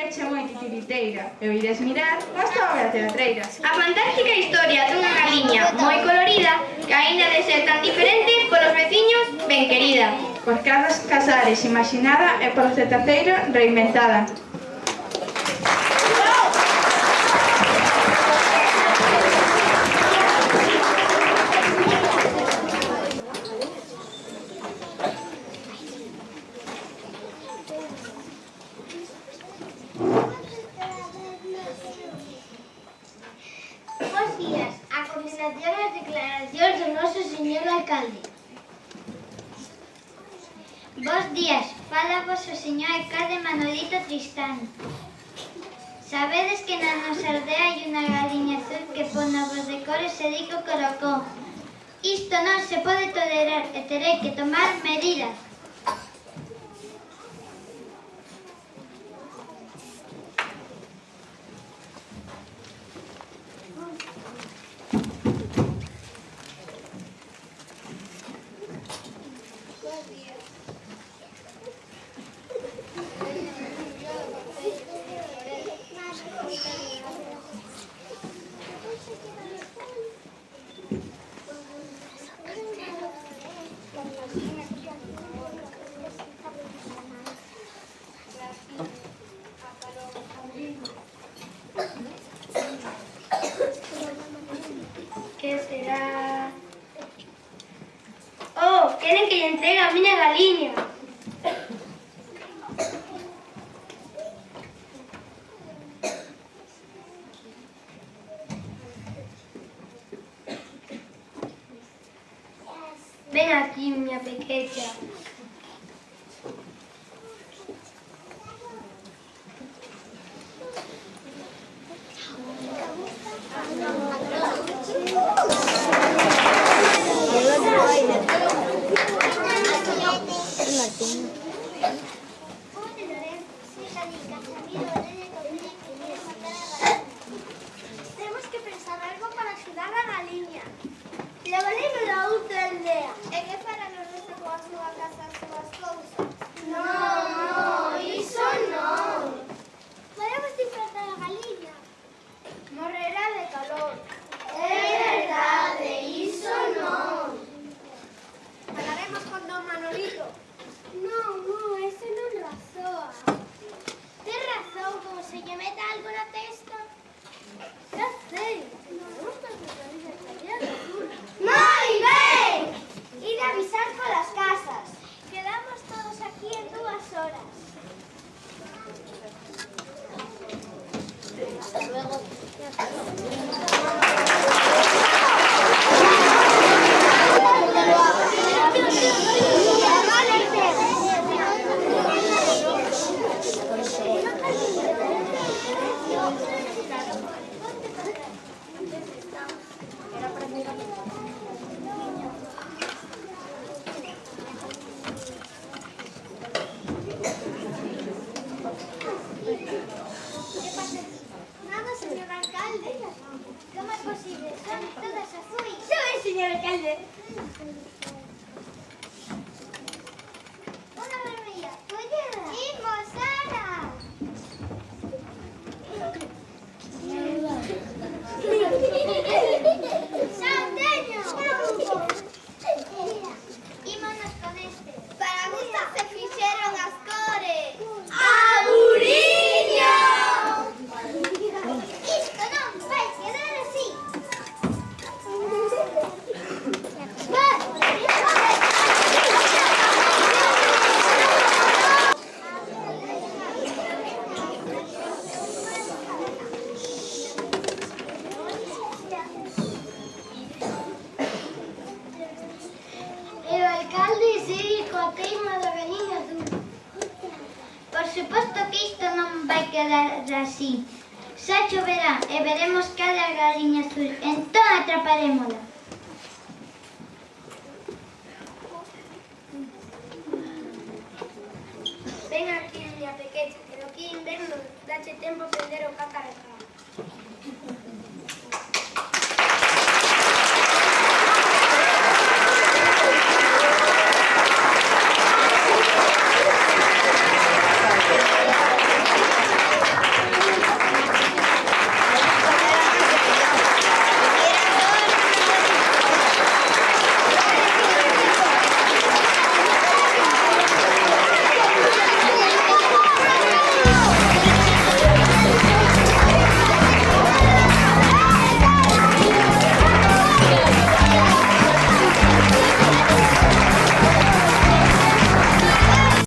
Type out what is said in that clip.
pequecha moi titiriteira e o ides mirar nesta obra teatreira. A fantástica historia dunha galiña moi colorida que aínda de ser tan diferente polos veciños ben querida. Por cada Casares imaginada e por Cetaceiro reinventada. Bos días. A continuación as declaracións do noso señor alcalde. Bos días. Fala vos o señor alcalde Manolito Tristán. Sabedes que na nosa aldea hai unha galiña azul que pon ovos de cores e di que o colocou. Isto non se pode tolerar e terei que tomar medidas. Que será? Oh, queren que lle entregue a miña galiña. Ven aquí, miña pequecha. Temos que pensar algo para axudar a galiña. Levaremos a outra aldea. E que para nos resta coa súa casa as súas cousas? Non, iso non. Podemos disfrutar a galiña. Morrerá de calor. É verdade, iso non. Falaremos con don Manolito. Non, ese non razoa. Ten razón, como se lle meta algo na testa. Ya sei. Moi ben! Ir a avisar polas casas. Quedamos todos aquí en 2 horas. Hasta luego. Nada, señor alcalde. ¿Cómo es posible? Son todas azules. Sí, señor alcalde. Una vermella. ¿Tuya? ¡Himos, Sara! ¡Santeño! Ímonos con este. Para gusto se fixeron as cores. ¡Aburiño! Isto non vai quedar así. E o alcalde sigue coa teima da galiña azul. Por suposto que isto non vai quedar así. Xa choverá e veremos cal é a galiña azul. Entón atraparémola. Ven aquí, miña pequecha, que no aquí inverno dache tempo prender o cacaracá.